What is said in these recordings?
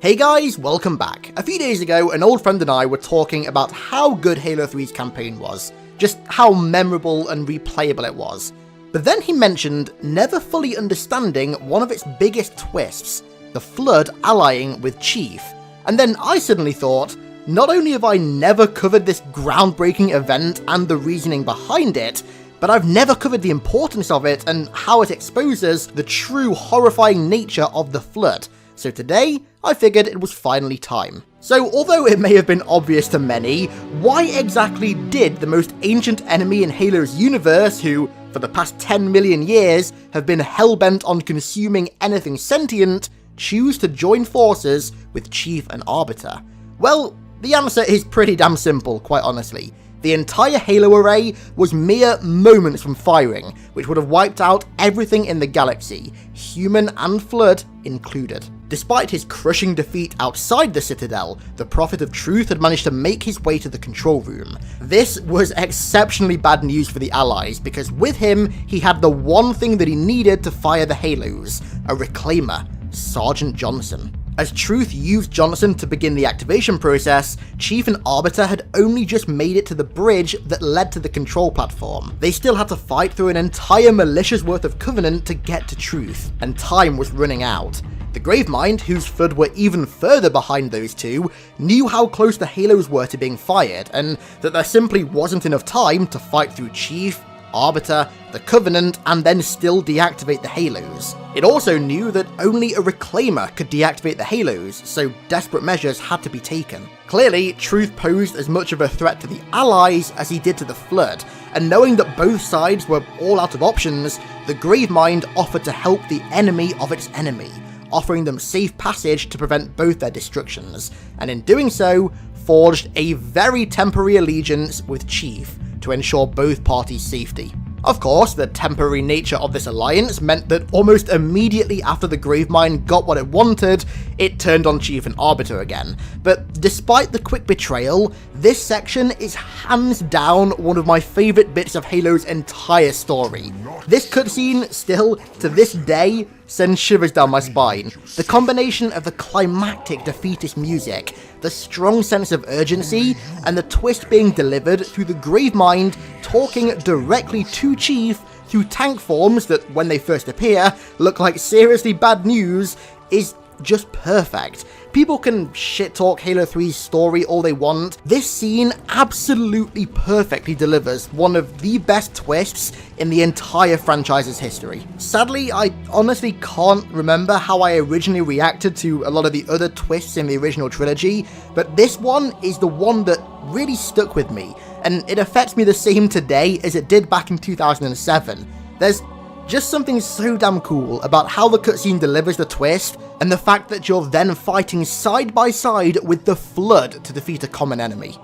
Hey guys, welcome back. A few days ago, an old friend and I were talking about how good Halo 3's campaign was, just how memorable and replayable it was. But then he mentioned never fully understanding one of its biggest twists, the Flood allying with Chief. And then I suddenly thought, not only have I never covered this groundbreaking event and the reasoning behind it, but I've never covered the importance of it and how it exposes the true horrifying nature of the Flood. So today, I figured it was finally time. So although it may have been obvious to many, why exactly did the most ancient enemy in Halo's universe, who, for the past 10 million years, have been hellbent on consuming anything sentient, choose to join forces with Chief and Arbiter? Well, the answer is pretty damn simple, quite honestly. The entire Halo array was mere moments from firing, which would have wiped out everything in the galaxy, human and Flood included. Despite his crushing defeat outside the Citadel, the Prophet of Truth had managed to make his way to the control room. This was exceptionally bad news for the Allies, because with him, he had the one thing that he needed to fire the Halos, a reclaimer, Sergeant Johnson. As Truth used Johnson to begin the activation process, Chief and Arbiter had only just made it to the bridge that led to the control platform. They still had to fight through an entire militia's worth of Covenant to get to Truth, and time was running out. The Gravemind, whose Flood were even further behind those two, knew how close the Halos were to being fired, and that there simply wasn't enough time to fight through Chief, Arbiter, the Covenant, and then still deactivate the Halos. It also knew that only a Reclaimer could deactivate the Halos, so desperate measures had to be taken. Clearly, Truth posed as much of a threat to the Allies as he did to the Flood, and knowing that both sides were all out of options, the Gravemind offered to help the enemy of its enemy, offering them safe passage to prevent both their destructions, and in doing so, forged a very temporary allegiance with Chief to ensure both parties' safety. Of course, the temporary nature of this alliance meant that almost immediately after the Gravemind got what it wanted, it turned on Chief and Arbiter again. But despite the quick betrayal, this section is hands down one of my favourite bits of Halo's entire story. This cutscene still, to this day, sends shivers down my spine. The combination of the climactic defeatist music, the strong sense of urgency, and the twist being delivered through the Gravemind talking directly to Chief through tank forms that, when they first appear, look like seriously bad news, is just perfect. People can shit-talk Halo 3's story all they want. This scene absolutely perfectly delivers one of the best twists in the entire franchise's history. Sadly, I honestly can't remember how I originally reacted to a lot of the other twists in the original trilogy, but this one is the one that really stuck with me, and it affects me the same today as it did back in 2007. There's just something so damn cool about how the cutscene delivers the twist, and the fact that you're then fighting side by side with the Flood to defeat a common enemy.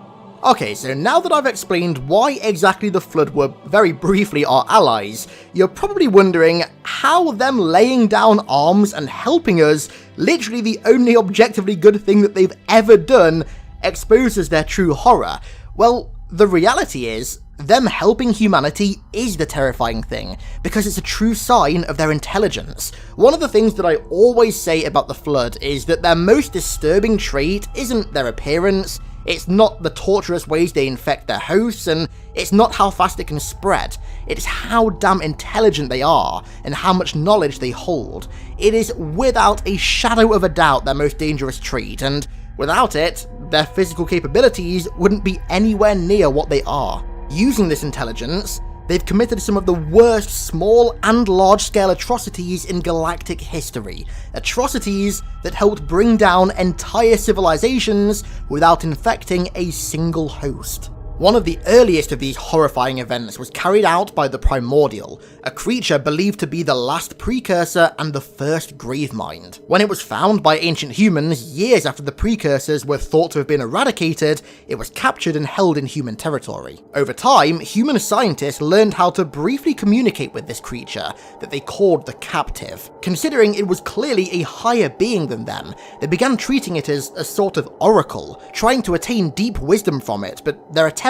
Okay, so now that I've explained why exactly the Flood were very briefly our allies, you're probably wondering how them laying down arms and helping us, literally the only objectively good thing that they've ever done, exposes their true horror. Well, the reality is, them helping humanity is the terrifying thing, because it's a true sign of their intelligence. One of the things that I always say about the Flood is that their most disturbing trait isn't their appearance, it's not the torturous ways they infect their hosts, and it's not how fast it can spread. It's how damn intelligent they are, and how much knowledge they hold. It is without a shadow of a doubt their most dangerous trait, and without it, their physical capabilities wouldn't be anywhere near what they are. Using this intelligence, they've committed some of the worst small and large-scale atrocities in galactic history. Atrocities that helped bring down entire civilizations without infecting a single host. One of the earliest of these horrifying events was carried out by the Primordial, a creature believed to be the last precursor and the first Gravemind. When it was found by ancient humans years after the precursors were thought to have been eradicated, it was captured and held in human territory. Over time, human scientists learned how to briefly communicate with this creature, that they called the Captive. Considering it was clearly a higher being than them, they began treating it as a sort of oracle, trying to attain deep wisdom from it, but their attempts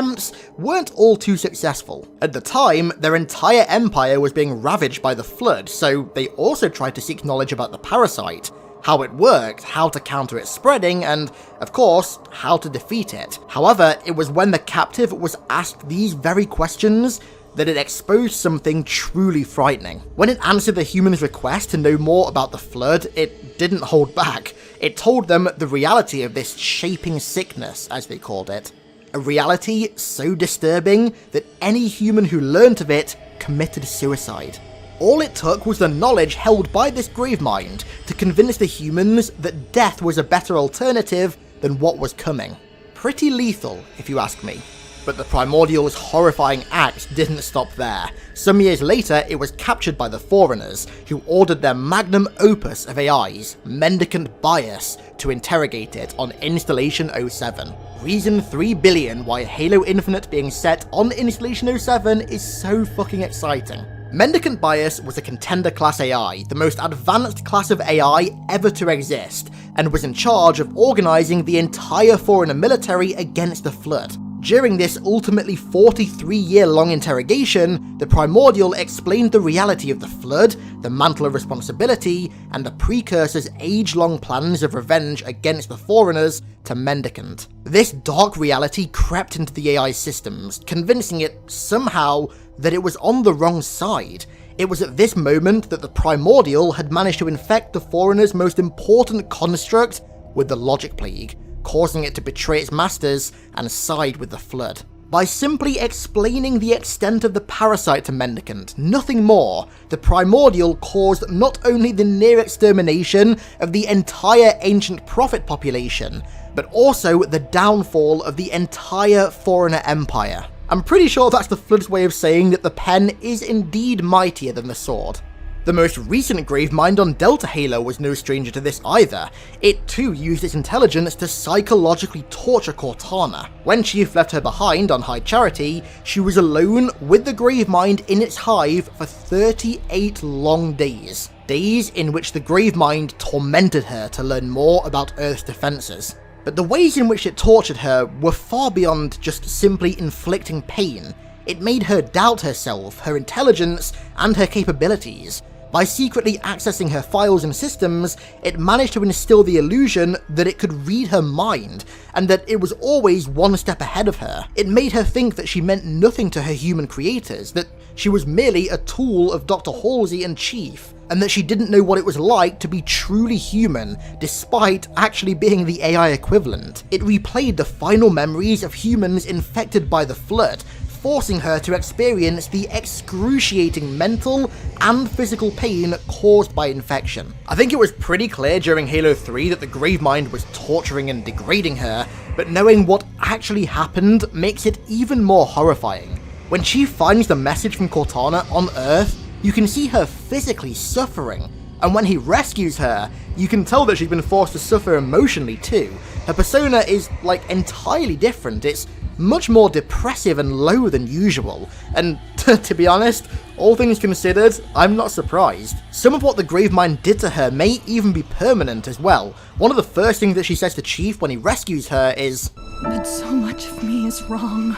weren't all too successful. At the time, their entire empire was being ravaged by the Flood, so they also tried to seek knowledge about the parasite. how it worked, how to counter its spreading, and, of course, how to defeat it. However, it was when the captive was asked these very questions that it exposed something truly frightening. When it answered the humans' request to know more about the Flood, it didn't hold back. It told them the reality of this shaping sickness, as they called it. A reality so disturbing that any human who learnt of it committed suicide. All it took was the knowledge held by this Gravemind to convince the humans that death was a better alternative than what was coming. Pretty lethal, if you ask me. But the Primordial's horrifying act didn't stop there. Some years later, it was captured by the Foreigners, who ordered their magnum opus of AIs, Mendicant Bias, to interrogate it on Installation 07. Reason 3 billion why Halo Infinite being set on Installation 07 is so fucking exciting. Mendicant Bias was a Contender class AI, the most advanced class of AI ever to exist, and was in charge of organising the entire Foreigner military against the Flood. During this ultimately 43-year-long interrogation, the Primordial explained the reality of the Flood, the Mantle of Responsibility, and the Precursor's age-long plans of revenge against the Foreigners to Mendicant. This dark reality crept into the AI systems, convincing it, somehow, that it was on the wrong side. It was at this moment that the Primordial had managed to infect the Foreigners' most important construct with the Logic Plague, causing it to betray its masters and side with the Flood. By simply explaining the extent of the parasite to Mendicant, nothing more, the Primordial caused not only the near extermination of the entire Ancient Prophet population, but also the downfall of the entire Foreigner Empire. I'm pretty sure that's the Flood's way of saying that the pen is indeed mightier than the sword. The most recent Gravemind on Delta Halo was no stranger to this either. It too used its intelligence to psychologically torture Cortana. When Chief left her behind on High Charity, she was alone with the Gravemind in its hive for 38 long days. Days in which the Gravemind tormented her to learn more about Earth's defenses. But the ways in which it tortured her were far beyond just simply inflicting pain. It made her doubt herself, her intelligence, and her capabilities. By secretly accessing her files and systems, it managed to instill the illusion that it could read her mind, and that it was always one step ahead of her. It made her think that she meant nothing to her human creators, that she was merely a tool of Dr. Halsey and Chief, and that she didn't know what it was like to be truly human, despite actually being the AI equivalent. It replayed the final memories of humans infected by the Flood, forcing her to experience the excruciating mental and physical pain caused by infection. I think it was pretty clear during Halo 3 that the Gravemind was torturing and degrading her, but knowing what actually happened makes it even more horrifying. When Chief finds the message from Cortana on Earth, you can see her physically suffering, and when he rescues her, you can tell that she's been forced to suffer emotionally too. Her persona is, entirely different. It's much more depressive and low than usual, and to be honest, all things considered, I'm not surprised. Some of what the Gravemind did to her may even be permanent as well. One of the first things that she says to Chief when he rescues her is, "But so much of me is wrong,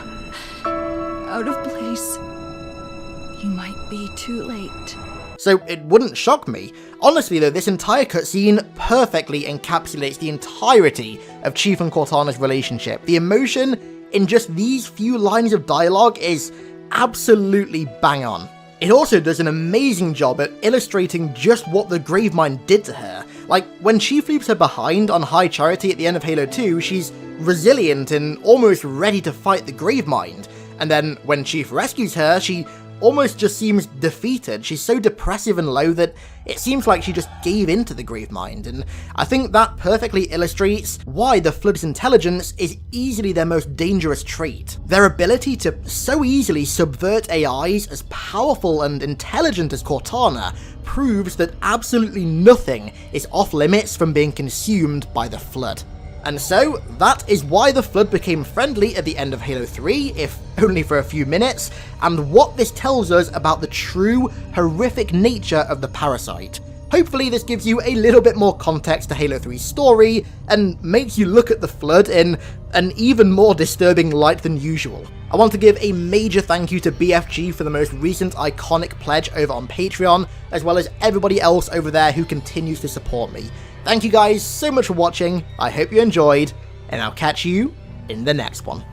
out of place. You might be too late." So it wouldn't shock me. Honestly though, this entire cutscene perfectly encapsulates the entirety of Chief and Cortana's relationship. The emotion in just these few lines of dialogue is absolutely bang on. It also does an amazing job at illustrating just what the Gravemind did to her. Like, when Chief leaves her behind on High Charity at the end of Halo 2, she's resilient and almost ready to fight the Gravemind. And then when Chief rescues her, she almost just seems defeated. She's so depressive and low that it seems like she just gave in to the Gravemind, and I think that perfectly illustrates why the Flood's intelligence is easily their most dangerous trait. Their ability to so easily subvert AIs as powerful and intelligent as Cortana proves that absolutely nothing is off limits from being consumed by the Flood. And so, that is why the Flood became friendly at the end of Halo 3, if only for a few minutes, and what this tells us about the true, horrific nature of the parasite. Hopefully this gives you a little bit more context to Halo 3's story, and makes you look at the Flood in an even more disturbing light than usual. I want to give a major thank you to BFG for the most recent iconic pledge over on Patreon, as well as everybody else over there who continues to support me. Thank you guys so much for watching, I hope you enjoyed, and I'll catch you in the next one.